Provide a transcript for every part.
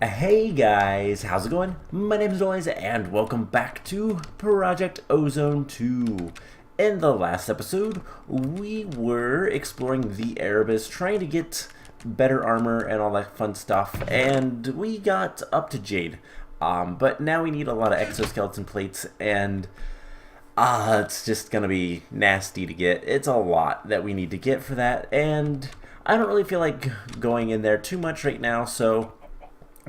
Hey guys, how's it going? My name is Noise and welcome back to Project Ozone 2. In the last episode, we were exploring the Erebus, trying to get better armor and all that fun stuff, and we got up to Jade. But now we need a lot of exoskeleton plates, and it's just gonna be nasty to get. It's a lot that we need to get for that, and I don't really feel like going in there too much right now, so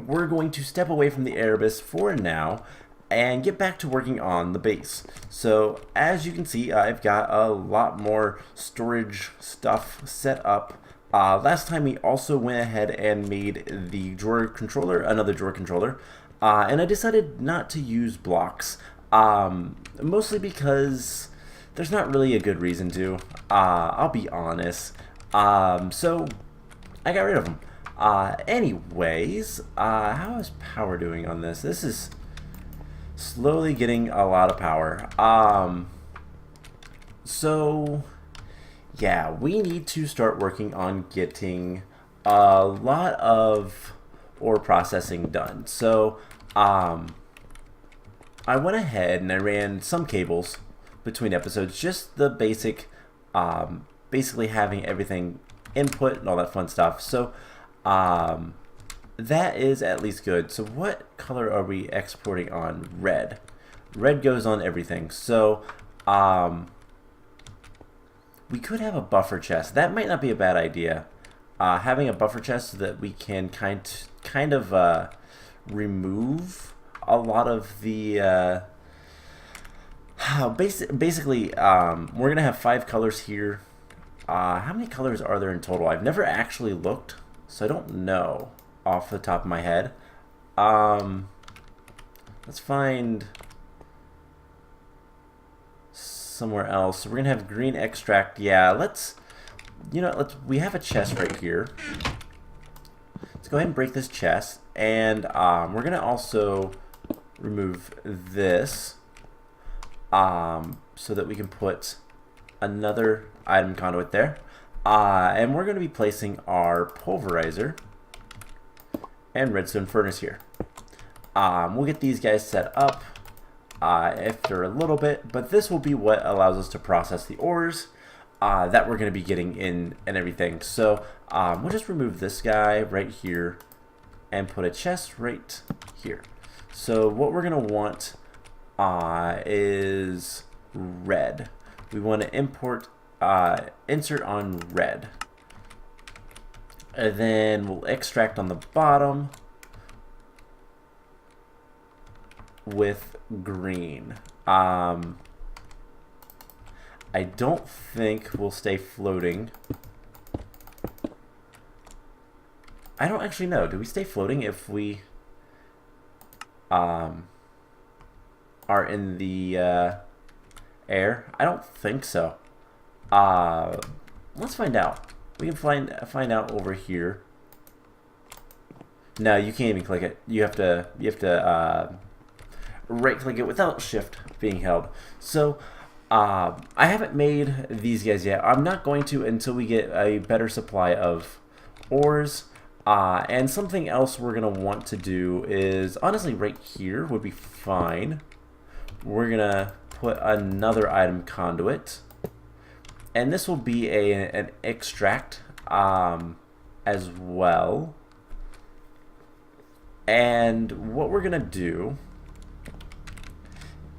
we're going to step away from the Erebus for now and get back to working on the base. So as you can see, I've got a lot more storage stuff set up. Last time we also went ahead and made the drawer controller, another drawer controller, and I decided not to use blocks, mostly because there's not really a good reason to, I'll be honest. So I got rid of them. Anyways, how is power doing on this? This is slowly getting a lot of power. So yeah, we need to start working on getting a lot of ore processing done. So, I went ahead and I ran some cables between episodes, just the basic, basically having everything input and all that fun stuff. So, that is at least good. So what color are we exporting on? Red. Red goes on everything. So we could have a buffer chest. That might not be a bad idea. Having a buffer chest so that we can kind of remove a lot of the basically we're gonna have 5 colors here. How many colors are there in total? I've never actually looked, so I don't know off the top of my head. Let's find somewhere else. So we're gonna have green extract. Yeah, we have a chest right here. Let's go ahead and break this chest, and we're gonna also remove this so that we can put another item conduit there. And we're going to be placing our pulverizer and redstone furnace here. We'll get these guys set up after a little bit, but this will be what allows us to process the ores that we're going to be getting in and everything. So we'll just remove this guy right here and put a chest right here. So what we're going to want is red. We want to insert on red, and then we'll extract on the bottom with green. I don't think we'll stay floating. I don't actually know. Do we stay floating if we are in the air? I don't think so. Let's find out. We can find out over here. No, you can't even click it. You have to right click it without shift being held. So I haven't made these guys yet. I'm not going to until we get a better supply of ores. And something else we're gonna want to do is, honestly, right here would be fine. We're gonna put another item conduit, and this will be an extract as well. And what we're gonna do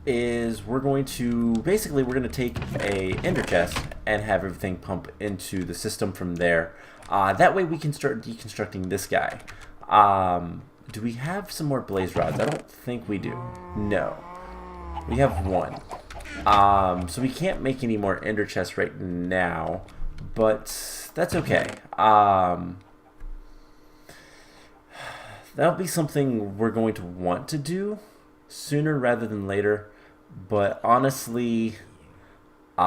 is we're going to take a ender chest and have everything pump into the system from there. That way we can start deconstructing this guy. Do we have some more blaze rods? I don't think we do. No. We have 1. So we can't make any more ender chests right now, but that's okay. That'll be something we're going to want to do sooner rather than later, but honestly, do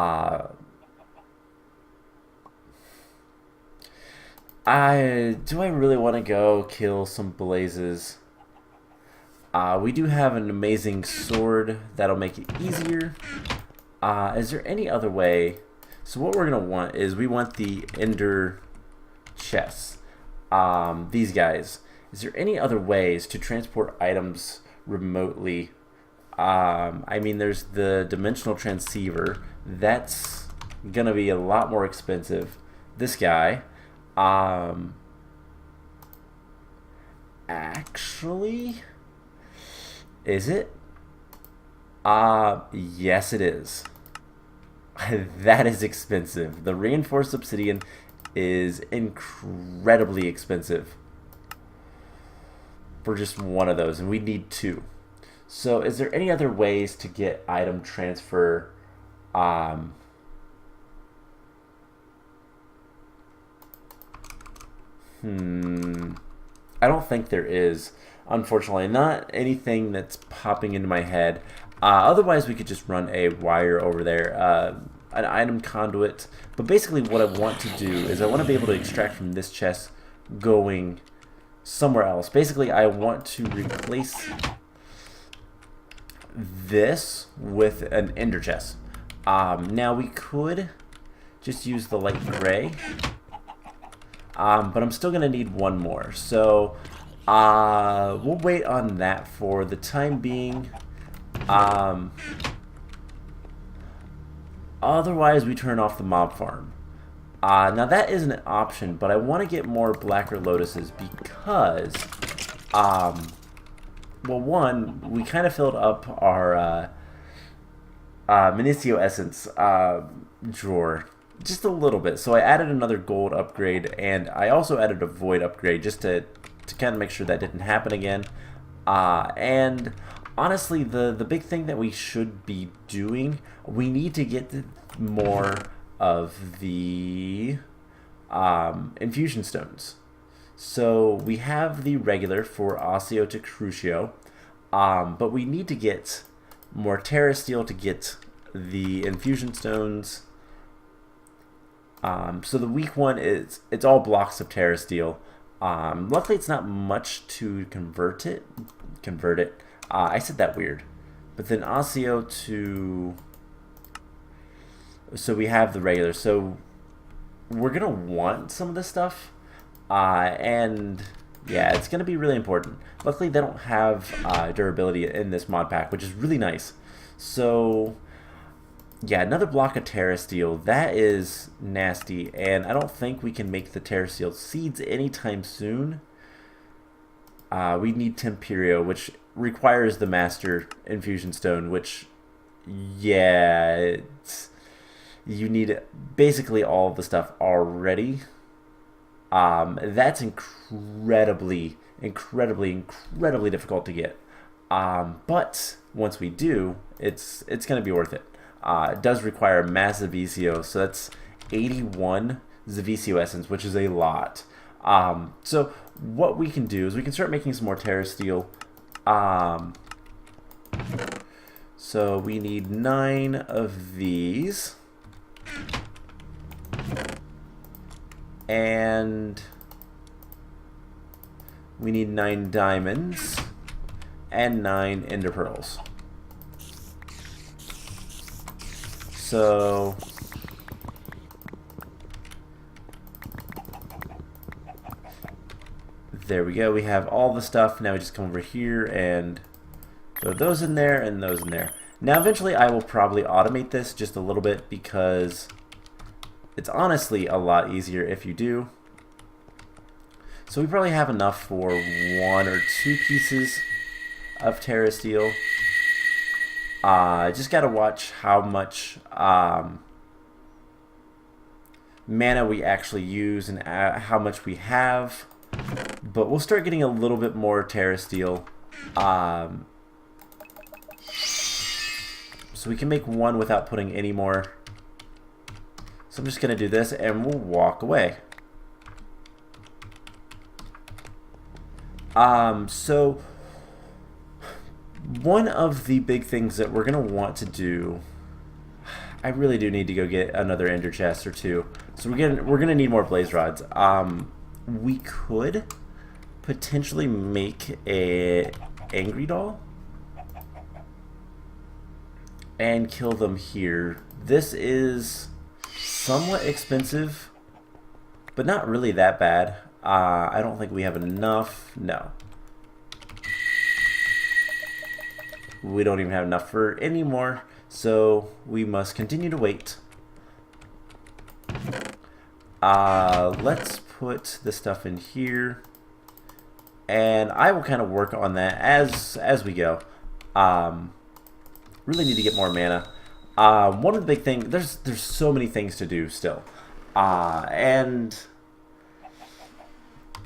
I really want to go kill some blazes? We do have an amazing sword that'll make it easier. Is there any other way? So what we're going to want is we want the ender chests. These guys. Is there any other ways to transport items remotely? I mean, there's the dimensional transceiver. That's gonna be a lot more expensive. This guy. Actually, is it? Yes it is. That is expensive. The reinforced obsidian is incredibly expensive for just one of those, and we need two. So is there any other ways to get item transfer? I don't think there is, unfortunately. Not anything that's popping into my head. Otherwise, we could just run a wire over there, an item conduit. But basically what I want to do is I want to be able to extract from this chest going somewhere else. Basically, I want to replace this with an ender chest. Now, we could just use the light gray. But I'm still going to need one more. So we'll wait on that for the time being. Otherwise, we turn off the mob farm. Now, that is an option, but I want to get more blacker lotuses because, well, one, we kind of filled up our Minicio Essence drawer just a little bit. So I added another gold upgrade, and I also added a void upgrade just to kind of make sure that didn't happen again. And honestly, the big thing that we should be doing, we need to get more of the infusion stones. So we have the regular for Osseo to Crucio, but we need to get more Terra Steel to get the infusion stones. So the weak one is, it's all blocks of Terra Steel. Luckily it's not much to convert it. I said that weird. But then Osseo to, so we have the regular. So we're gonna want some of this stuff. And yeah, it's gonna be really important. Luckily they don't have durability in this mod pack, which is really nice. So yeah, another block of Terra Steel. That is nasty, and I don't think we can make the Terra Steel seeds anytime soon. We need Temperio, which requires the Master Infusion Stone, which, yeah, you need basically all of the stuff already. That's incredibly difficult to get. But once we do, it's going to be worth it. It does require a massive VCO, so that's 81 VCO Essence, which is a lot. So what we can do is we can start making some more Terra Steel. So we need 9 of these. And we need 9 diamonds and 9 ender pearls. So there we go. We have all the stuff. Now we just come over here and throw those in there and those in there. Now eventually I will probably automate this just a little bit because it's honestly a lot easier if you do. So we probably have enough for 1 or 2 pieces of Terra Steel. Just gotta watch how much mana we actually use and how much we have. But we'll start getting a little bit more Terra Steel. So we can make 1 without putting any more. So I'm just gonna do this and we'll walk away. So one of the big things that we're gonna want to do, I really do need to go get another ender chest or 2. So we're gonna need more blaze rods. We could potentially make a angry doll and kill them here. This is somewhat expensive, but not really that bad. I don't think we have enough. No. We don't even have enough for any more, so we must continue to wait. Let's put this stuff in here, and I will kind of work on that as we go. Really need to get more mana. One of the big things, there's so many things to do still, and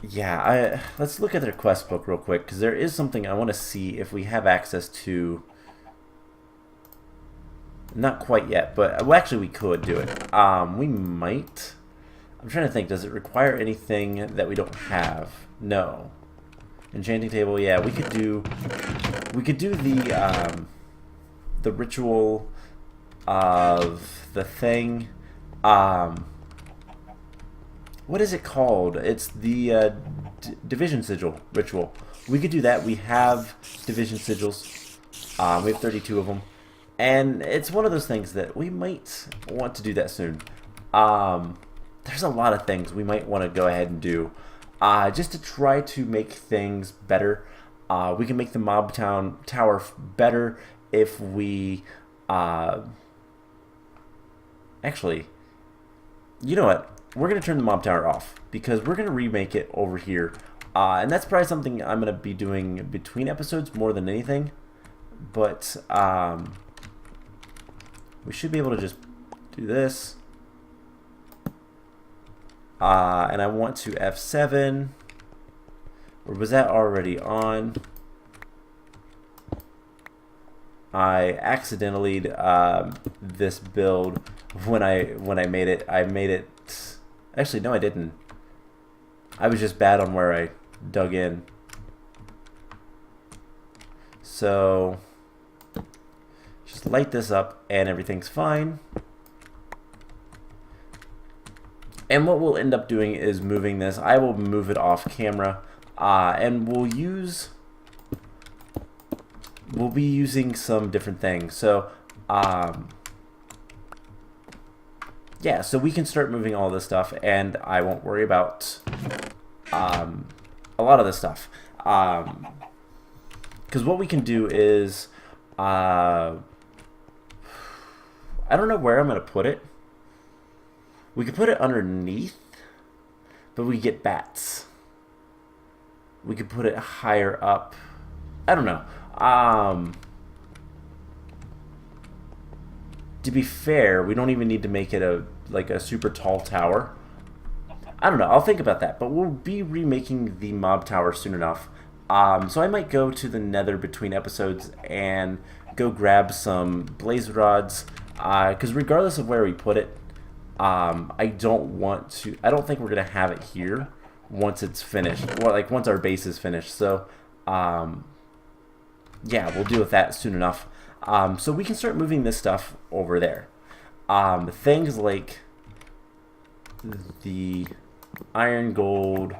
yeah, let's look at their quest book real quick, because there is something I want to see if we have access to. Not quite yet, but well, actually we could do it. We might. I'm trying to think, does it require anything that we don't have? No. Enchanting table, yeah, we could do the ritual of the thing. What is it called? It's the division sigil ritual. We could do that. We have division sigils. We have 32 of them. And it's one of those things that we might want to do that soon. There's a lot of things we might want to go ahead and do just to try to make things better. We can make the mob tower better if we actually, you know what? We're going to turn the mob tower off because we're going to remake it over here. And that's probably something I'm going to be doing between episodes more than anything. But we should be able to just do this. And I want to F7. Or was that already on? I accidentally this build when I made it. I made it. Actually, no, I didn't. I was just bad on where I dug in. So just light this up, and everything's fine. And what we'll end up doing is moving this. I will move it off camera, and we'll be using some different things. So yeah, so we can start moving all this stuff, and I won't worry about a lot of this stuff. Because what we can do is, I don't know where I'm going to put it. We could put it underneath, but we get bats. We could put it higher up. I don't know. To be fair, we don't even need to make it a super tall tower. I don't know. I'll think about that. But we'll be remaking the mob tower soon enough. So I might go to the Nether between episodes and go grab some blaze rods. Because regardless of where we put it, I don't think we're gonna have it here once it's finished, or like once our base is finished. So yeah, we'll deal with that soon enough. So we can start moving this stuff over there. Things like the iron, gold,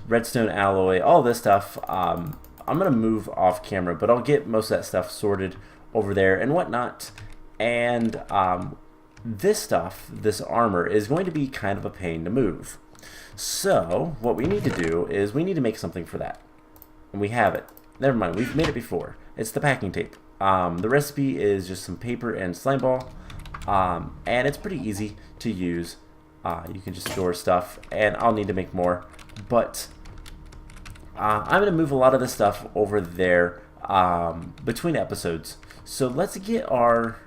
redstone alloy, all this stuff, I'm gonna move off camera, but I'll get most of that stuff sorted over there and whatnot. And this stuff, this armor, is going to be kind of a pain to move. So what we need to do is we need to make something for that. And we have it. Never mind, we've made it before. It's the packing tape. The recipe is just some paper and slime ball. And it's pretty easy to use. You can just store stuff, and I'll need to make more. But I'm going to move a lot of this stuff over there between episodes. So let's get our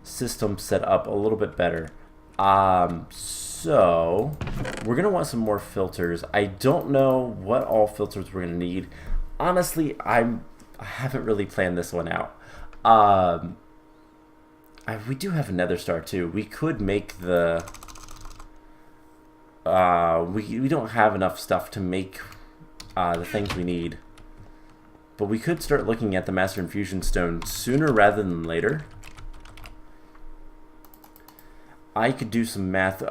system set up a little bit better. So we're going to want some more filters. I don't know what all filters we're going to need. Honestly, I haven't really planned this one out. We do have a nether star too. We could make the we don't have enough stuff to make the things we need, but we could start looking at the master infusion stone sooner rather than later. I could do some math.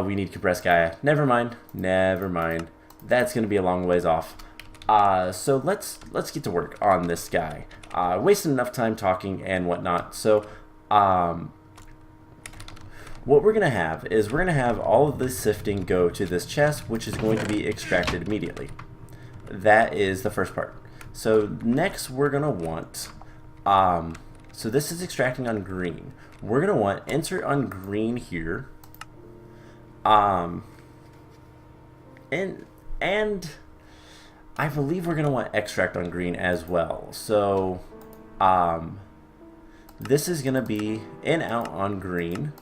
We need compressed Gaia. Never mind. That's gonna be a long ways off. So let's get to work on this guy. Wasting enough time talking and whatnot. So what we're going to have is we're going to have all of this sifting go to this chest, which is going to be extracted immediately. That is the first part. So next we're going to want, so this is extracting on green. We're going to want insert on green here. And I believe we're going to want extract on green as well. So this is going to be in out on green.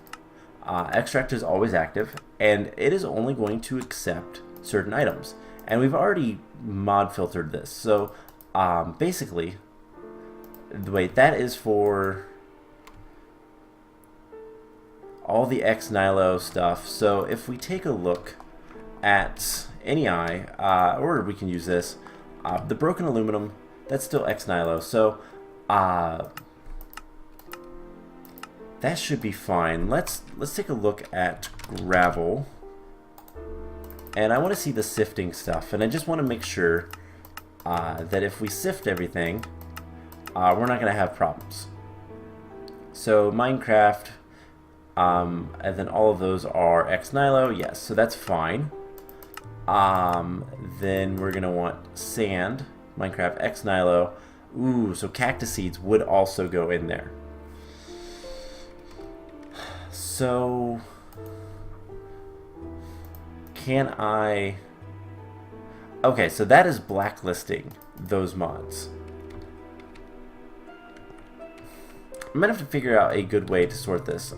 Extract is always active, and it is only going to accept certain items. And we've already mod filtered this. So basically, wait, that is for all the X Nilo stuff. So if we take a look at any eye, or we can use this, the broken aluminum, that's still X Nilo. So that should be fine. Let's take a look at gravel, and I want to see the sifting stuff, and I just want to make sure that if we sift everything, we're not going to have problems. So Minecraft, and then all of those are X Nilo, yes, so that's fine. Then we're going to want sand, Minecraft X Nilo. Ooh, so cactus seeds would also go in there. So can I... Okay, so that is blacklisting those mods. I'm gonna have to figure out a good way to sort this,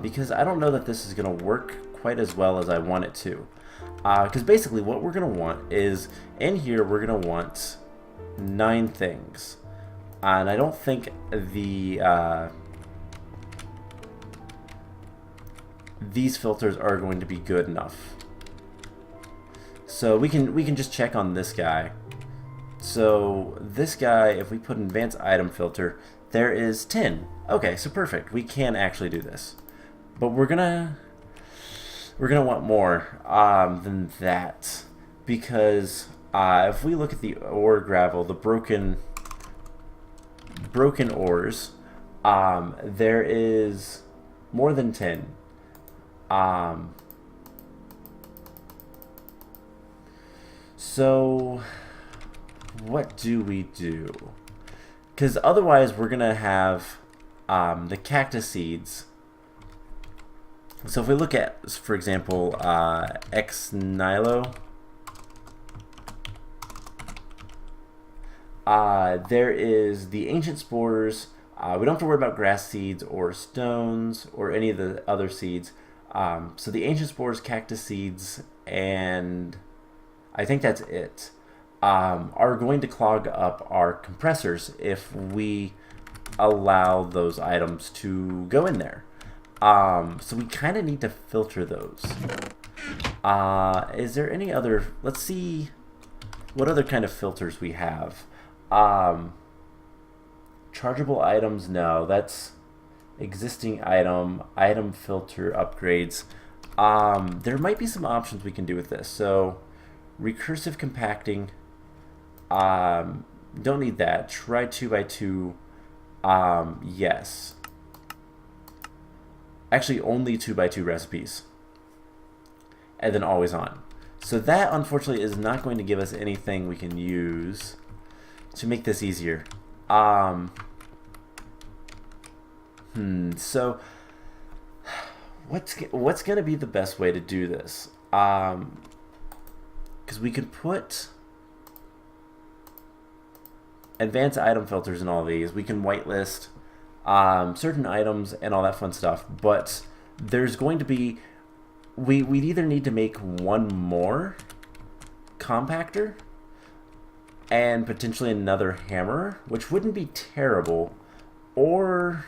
because I don't know that this is gonna work quite as well as I want it to. Because basically what we're gonna want is, in here we're gonna want 9 things, and I don't think the these filters are going to be good enough. So we can just check on this guy. So this guy, if we put an advanced item filter, there is 10. Okay, so perfect. We can actually do this, but we're gonna want more than that, because if we look at the ore gravel, the broken ores, there is more than 10. So what do we do? Because otherwise we're gonna have the cactus seeds. So if we look at, for example, X Nilo, there is the ancient spores. We don't have to worry about grass seeds or stones or any of the other seeds. So the ancient spores, cactus seeds, and I think that's it, are going to clog up our compressors if we allow those items to go in there. So we kind of need to filter those. Is there any other... Let's see what other kind of filters we have. Chargeable items, no, that's existing item filter upgrades. There might be some options we can do with this. So recursive compacting, don't need that. Try 2x2, yes. Actually only 2x2 recipes, and then always on. So that unfortunately is not going to give us anything we can use to make this easier. So what's gonna be the best way to do this? Because we could put advanced item filters in all these. We can whitelist certain items and all that fun stuff, but there's going to be, we'd either need to make one more compactor and potentially another hammer, which wouldn't be terrible, or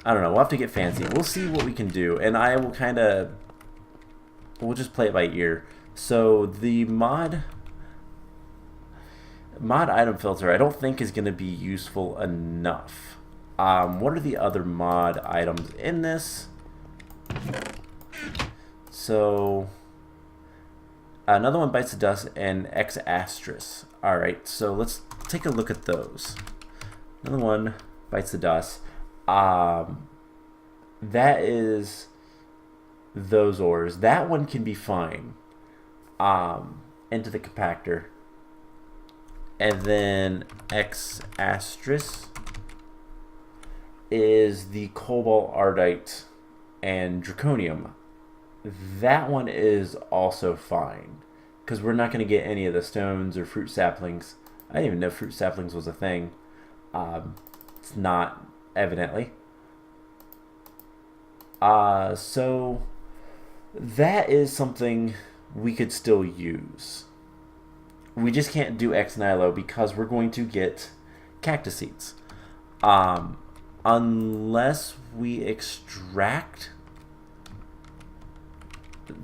I don't know, we'll have to get fancy. We'll see what we can do, and I will we'll just play it by ear. So the mod item filter I don't think is going to be useful enough. What are the other mod items in this? So another one bites the dust and X asterisk. Alright, so let's take a look at those. Another one bites the dust. That is those ores. That one can be fine. Into the compactor. And then X asterisk is the cobalt ardite and draconium. That one is also fine because we're not going to get any of the stones or fruit saplings. I didn't even know fruit saplings was a thing. It's not, evidently. So that is something we could still use. We just can't do X Nilo because we're going to get cactus seeds. Unless we extract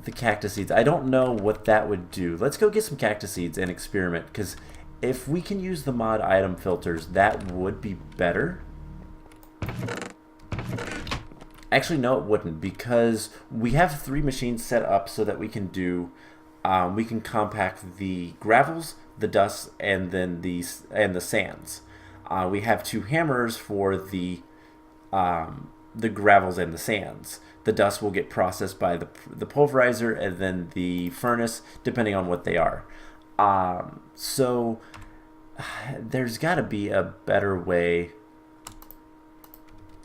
the cactus seeds. I don't know what that would do. Let's go get some cactus seeds and experiment, because if we can use the mod item filters, that would be better. Actually, no, it wouldn't, because we have 3 machines set up so that we can do, we can compact the gravels, the dust, and then the sands. We have 2 hammers for the gravels and the sands. The dust will get processed by the pulverizer and then the furnace, depending on what they are. So there's got to be a better way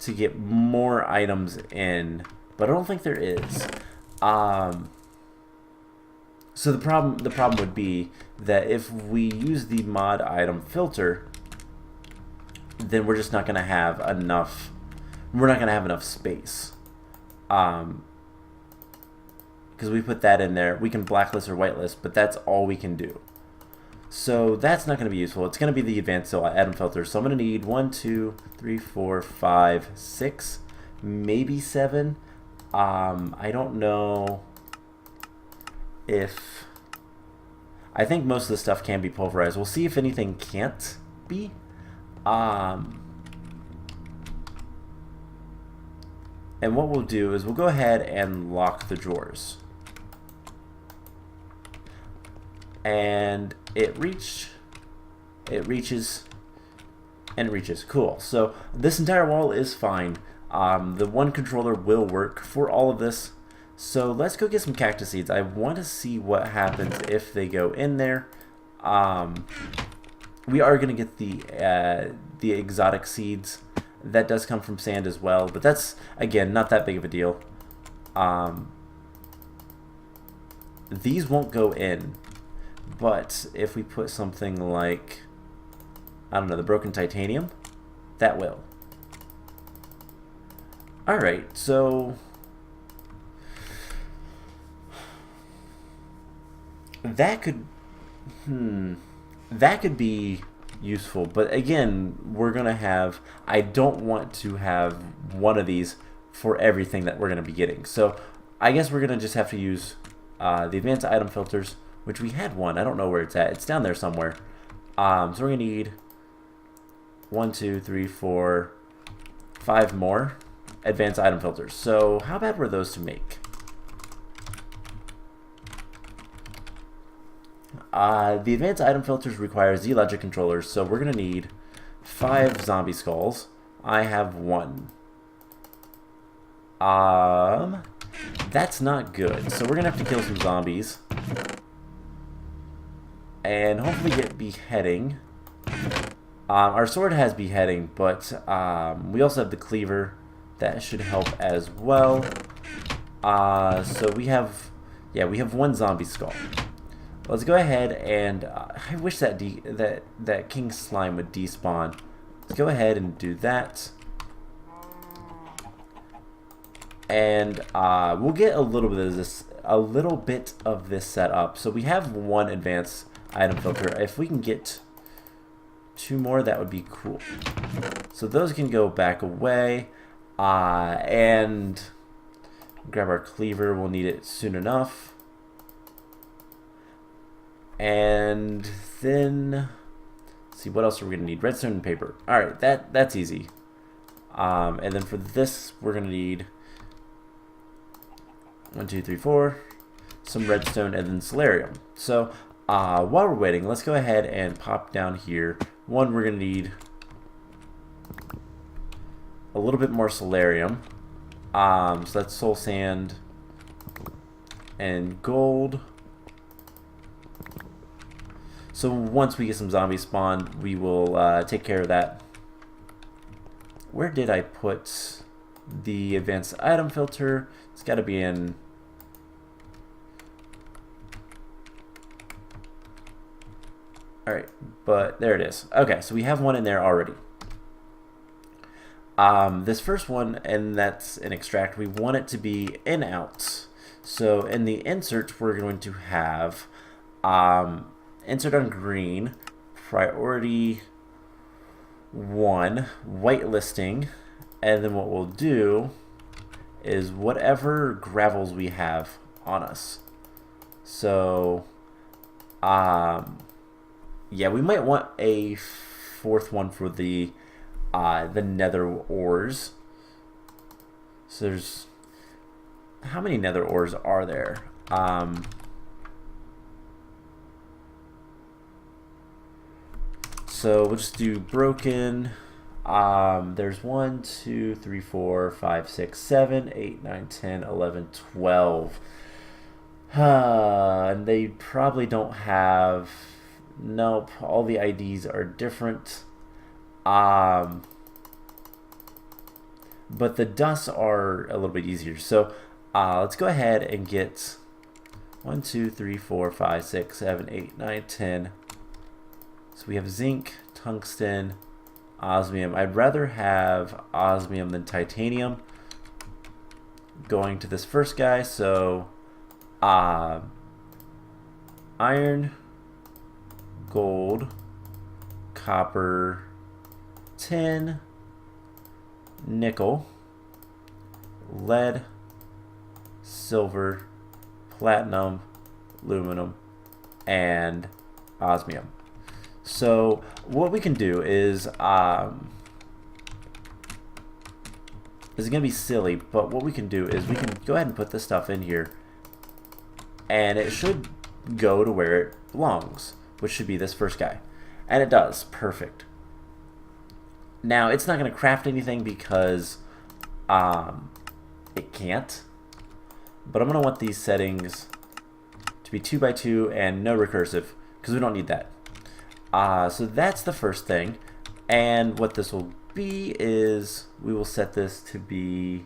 to get more items in, but I don't think there is. So the problem would be that if we use the mod item filter, then we're just not going to have enough. We're not going to have enough space. Because we put that in there, we can blacklist or whitelist, but that's all we can do. So that's not going to be useful. It's going to be the advanced item filter. So I'm going to need 1, 2, 3, 4, 5, 6, maybe 7. I don't know if... I think most of the stuff can be pulverized. We'll see if anything can't be. And what we'll do is we'll go ahead and lock the drawers. And it reaches, and it reaches. Cool. So this entire wall is fine. The one controller will work for all of this. So let's go get some cactus seeds. I want to see what happens if they go in there. We are going to get the exotic seeds. That does come from sand as well, but that's, again, not that big of a deal. These won't go in, but if we put something like, I don't know, the broken titanium, that will. Alright, so that could be useful, but again, we're gonna have, I don't want to have one of these for everything that we're gonna be getting. So I guess we're gonna just have to use the advanced item filters, which we had one. I don't know where it's at. It's down there somewhere. So we're gonna need 1, 2, 3, 4, 5 more advanced item filters. So how bad were those to make? The advanced item filters require Z-Logic controllers, so we're going to need 5 zombie skulls. I have 1. That's not good, so we're going to have to kill some zombies. And hopefully get beheading. Our sword has beheading, but we also have the cleaver. That should help as well. So we have 1 zombie skull. Let's go ahead and I wish that that king slime would despawn. Let's go ahead and do that, and we'll get a little bit of this set up. So we have 1 advanced item filter. If we can get 2 more, that would be cool. So those can go back away, and grab our cleaver. We'll need it soon enough. And then, let's see, what else are we going to need? Redstone and paper. Alright, that's easy. And then for this, we're going to need 1, 2, 3, 4, some redstone, and then solarium. So, while we're waiting, let's go ahead and pop down here. One, we're going to need a little bit more solarium. So that's soul sand, and gold. So once we get some zombies spawned, we will take care of that. Where did I put the advanced item filter? It's got to be in... Alright, but there it is. Okay, so we have one in there already. This first one, and that's an extract, we want it to be in out. So in the insert, we're going to have insert on green, priority 1, whitelisting, and then what we'll do is whatever gravels we have on us. So, yeah, we might want a fourth one for the nether ores. So there's, how many nether ores are there? So we'll just do broken. There's 1, 2, 3, 4, 5, 6, 7, 8, 9, 10, 11, 12. And they probably don't have... Nope, all the IDs are different. But the dusts are a little bit easier. So let's go ahead and get 1, 2, 3, 4, 5, 6, 7, 8, 9, 10. So we have zinc, tungsten, osmium. I'd rather have osmium than titanium. Going to this first guy, so iron, gold, copper, tin, nickel, lead, silver, platinum, aluminum, and osmium. So what we can do is it's going to be silly, but what we can do is we can go ahead and put this stuff in here, and it should go to where it belongs, which should be this first guy. And it does. Perfect. Now, it's not going to craft anything because it can't. But I'm going to want these settings to be 2 by 2 and no recursive, because we don't need that. So that's the first thing. And what this will be is we will set this to be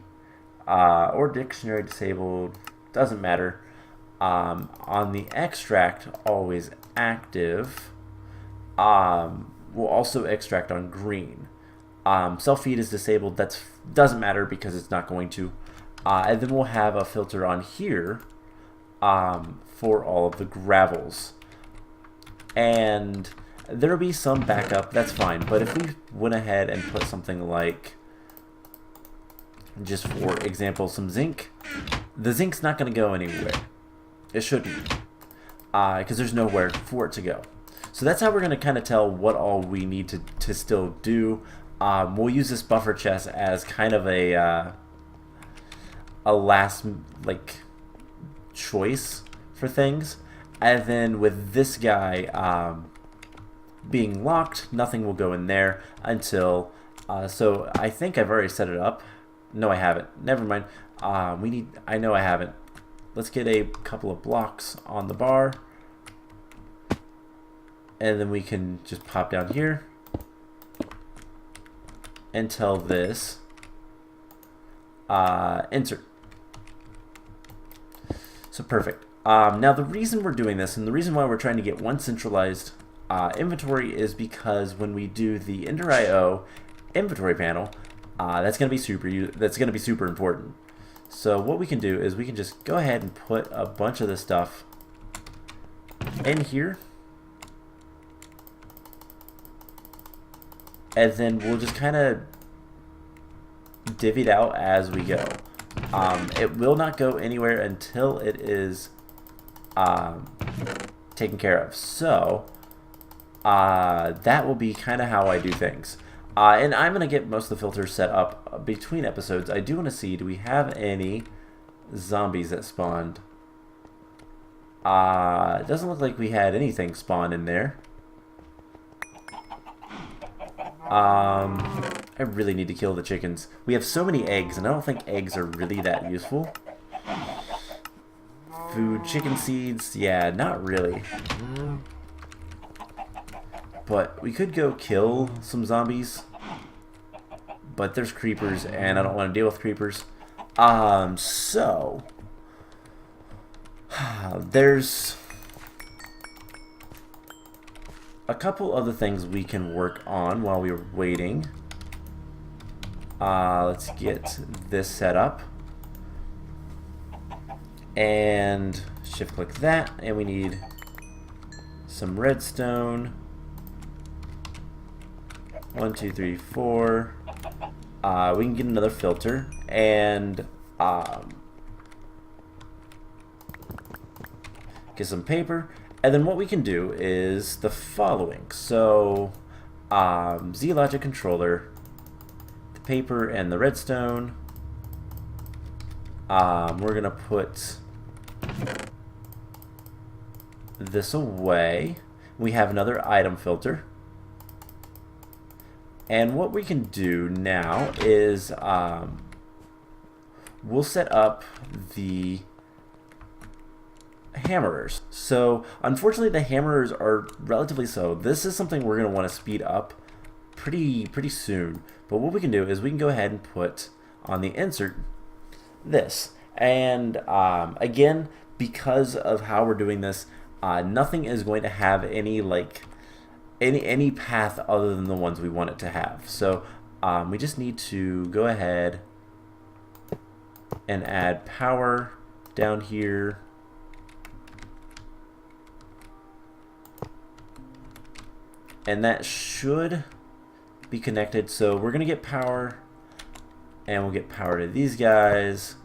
or dictionary disabled, doesn't matter. On the extract, always active, we'll also extract on green. Self-feed is disabled, that doesn't matter because it's not going to. And then we'll have a filter on here for all of the gravels. And there'll be some backup, that's fine. But if we went ahead and put something like, just for example, some zinc, the zinc's not going to go anywhere. It shouldn't, because there's nowhere for it to go. So that's how we're going to kind of tell what all we need to still do. We'll use this buffer chest as kind of a last choice for things. And then with this guy being locked, nothing will go in there until. So I think I've already set it up. No, I haven't. Never mind. I know I haven't. Let's get a couple of blocks on the bar, and then we can just pop down here and tell this insert. So perfect. Now the reason we're doing this, and the reason why we're trying to get one centralized inventory, is because when we do the Ender.io inventory panel, that's going to be super important. So what we can do is we can just go ahead and put a bunch of this stuff in here, and then we'll just kind of divvy it out as we go. It will not go anywhere until it is taken care of. So that will be kind of how I do things. And I'm going to get most of the filters set up between episodes. I do want to see, do we have any zombies that spawned? It doesn't look like we had anything spawn in there. I really need to kill the chickens. We have so many eggs, and I don't think eggs are really that useful. Food, chicken seeds, yeah, not really. But we could go kill some zombies. But there's creepers, and I don't want to deal with creepers. So there's a couple other things we can work on while we're waiting. Let's get this set up. And shift click that, and we need some redstone. 1, 2, 3, 4. We can get another filter, and get some paper. And then what we can do is the following. So Z-Logic controller, the paper and the redstone. We're gonna put this away. We have another item filter. And what we can do now is we'll set up the hammerers. So unfortunately the hammerers are relatively slow. This is something we're going to want to speed up pretty soon. But what we can do is we can go ahead and put on the insert this. And again, because of how we're doing this, nothing is going to have any any path other than the ones we want it to have. So we just need to go ahead and add power down here. And that should be connected. So we're going to get power, and we'll get power to these guys.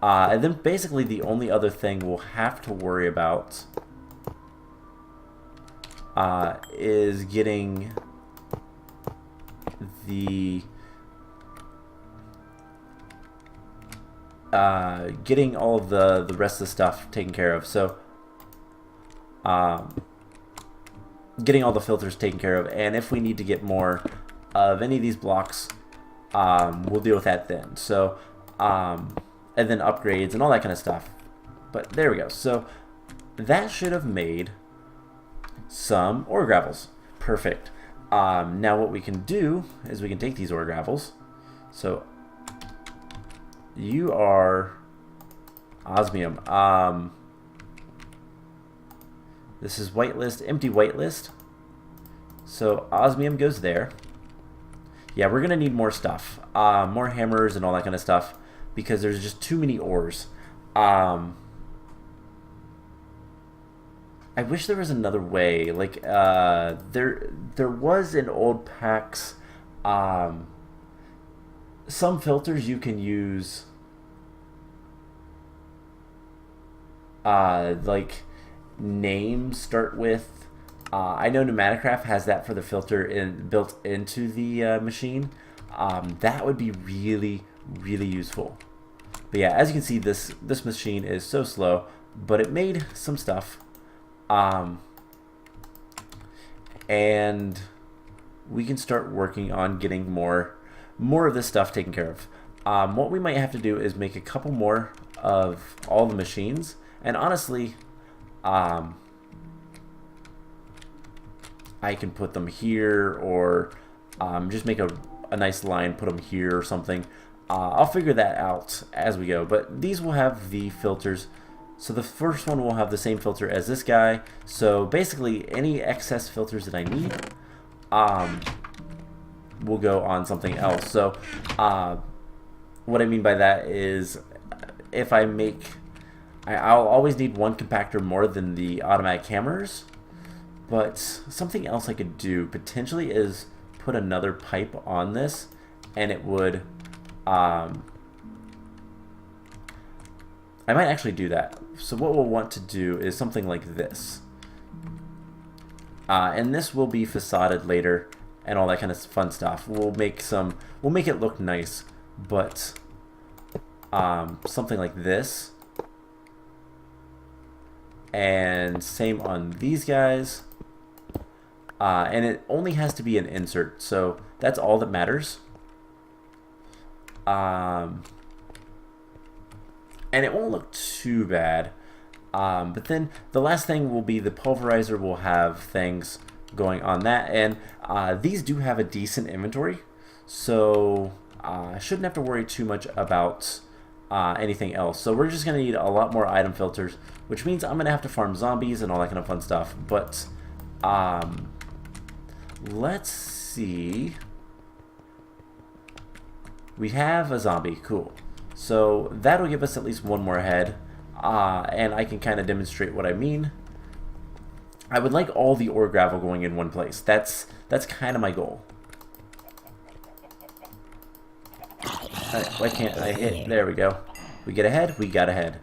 And then basically the only other thing we'll have to worry about is getting getting all of the rest of the stuff taken care of. So getting all the filters taken care of, and if we need to get more of any of these blocks, we'll deal with that then. So and then upgrades and all that kind of stuff. But there we go. So that should have made some ore gravels. Perfect. Now what we can do is we can take these ore gravels. So you are osmium. This is whitelist, empty whitelist. So osmium goes there. Yeah, we're gonna need more stuff, more hammers and all that kind of stuff, because there's just too many ores. I wish there was another way. Like there was in old packs some filters you can use, like names start with. I know Pneumaticraft has that for the filter built into the machine. That would be really useful. But yeah, as you can see, this machine is so slow, but it made some stuff. And we can start working on getting more of this stuff taken care of. What we might have to do is make a couple more of all the machines, and honestly, I can put them here, or just make a nice line, put them here or something. I'll figure that out as we go, but these will have the filters. So the first one will have the same filter as this guy. So basically any excess filters that I need will go on something else. So what I mean by that is, if I make, I'll always need one compactor more than the automatic hammers. But something else I could do potentially is put another pipe on this, and it would I might actually do that. So what we'll want to do is something like this. And this will be facaded later and all that kind of fun stuff. We'll make it look nice, but something like this. And same on these guys. And it only has to be an insert, so that's all that matters. And it won't look too bad. But then the last thing will be the pulverizer will have things going on that, and these do have a decent inventory, so I shouldn't have to worry too much about anything else. So we're just going to need a lot more item filters, which means I'm going to have to farm zombies and all that kind of fun stuff. But let's see. We have a zombie, cool. So that'll give us at least one more head, and I can kind of demonstrate what I mean. I would like all the ore gravel going in one place. That's kind of my goal. Why can't I hit? There we go. We get ahead. We got ahead.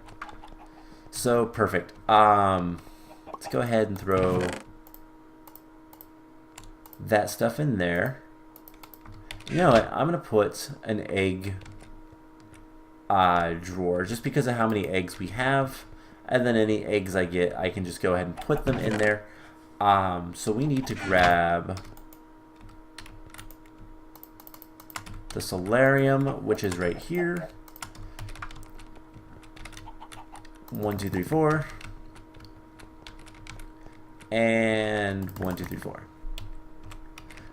So perfect. Let's go ahead and throw that stuff in there. You know what? I'm gonna put an egg drawer just because of how many eggs we have, and then any eggs I get, I can just go ahead and put them in there. So we need to grab the solarium, which is right here. 1, 2, 3, 4, and 1, 2, 3, 4.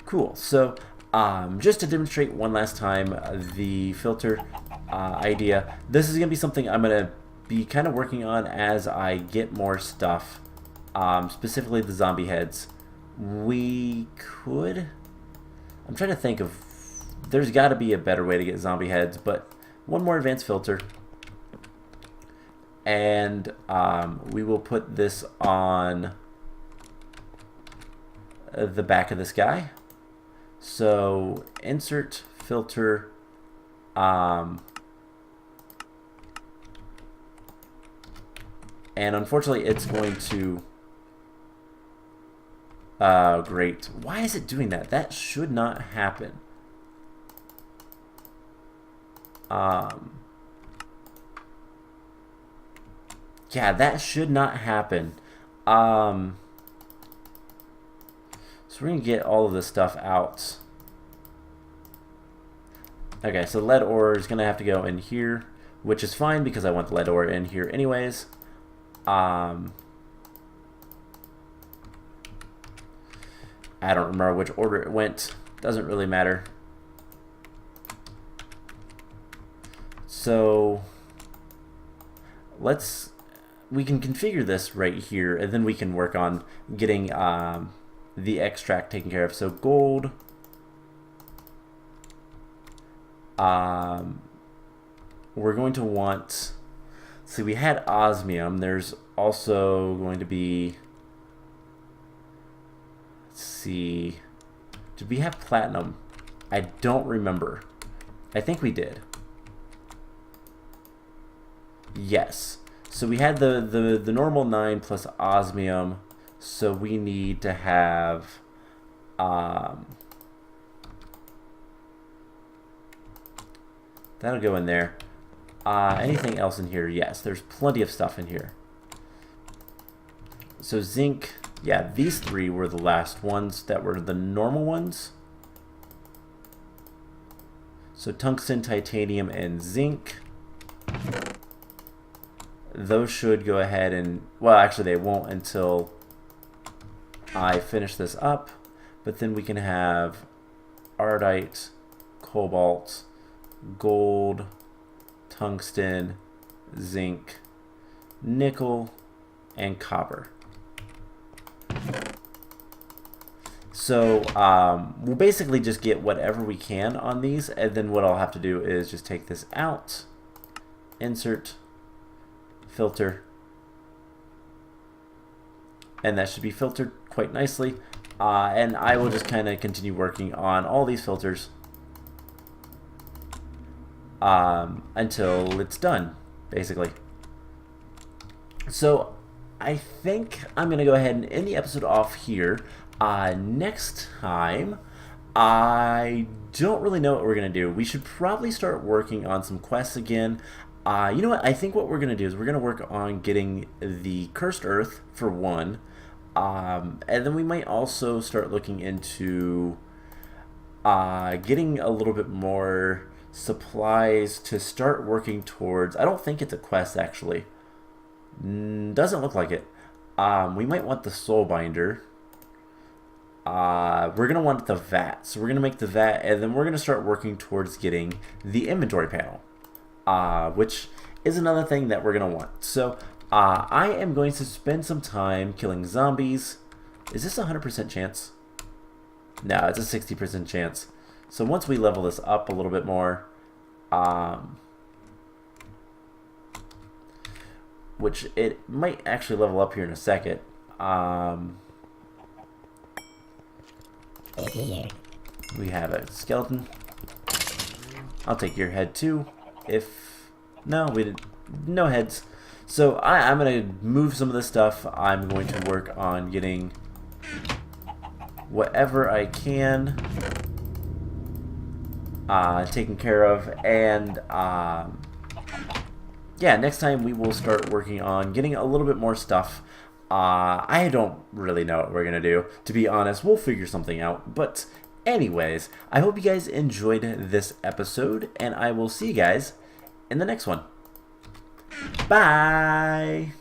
Cool. So just to demonstrate one last time the filter idea, this is going to be something I'm going to be kind of working on as I get more stuff, specifically the zombie heads. We could, I'm trying to think of, there's got to be a better way to get zombie heads, but one more advanced filter, and we will put this on the back of this guy. So insert filter, and unfortunately it's going to great. Why is it doing that? That should not happen. Yeah, that should not happen. So we're going to get all of this stuff out. Okay, so lead ore is going to have to go in here, which is fine because I want the lead ore in here anyways. I don't remember which order it went. Doesn't really matter. So we can configure this right here, and then we can work on getting the extract taken care of. So gold, we're going to want, see, we had osmium. There's also going to be, let's see, did we have platinum? I don't remember. I think we did. Yes. So we had the normal 9 plus osmium, so we need to have that'll go in there. Anything else in here? Yes, there's plenty of stuff in here. So zinc, yeah, these three were the last ones that were the normal ones. So tungsten, titanium, and zinc. Those should go ahead and, well, actually they won't until I finish this up, but then we can have ardite, cobalt, gold, tungsten, zinc, nickel, and copper. So we'll basically just get whatever we can on these, and then what I'll have to do is just take this out, insert, filter, and that should be filtered quite nicely, and I will just kind of continue working on all these filters until it's done, basically. So I think I'm gonna go ahead and end the episode off here. Next time, I don't really know what we're gonna do. We should probably start working on some quests again. You know what? I think what we're going to do is we're going to work on getting the Cursed Earth, for one. And then we might also start looking into getting a little bit more supplies to start working towards. I don't think it's a quest, actually. Doesn't look like it. We might want the soul binder. We're going to want the vat. So we're going to make the vat, and then we're going to start working towards getting the inventory panel, which is another thing that we're going to want. So I am going to spend some time killing zombies. Is this a 100% chance? No, it's a 60% chance. So once we level this up a little bit more, which it might actually level up here in a second. We have a skeleton. I'll take your head too. If no, we didn't. No heads. So I'm gonna move some of this stuff. I'm going to work on getting whatever I can taken care of, and yeah, next time we will start working on getting a little bit more stuff. I don't really know what we're gonna do, to be honest. We'll figure something out. But anyways, I hope you guys enjoyed this episode, and I will see you guys in the next one. Bye!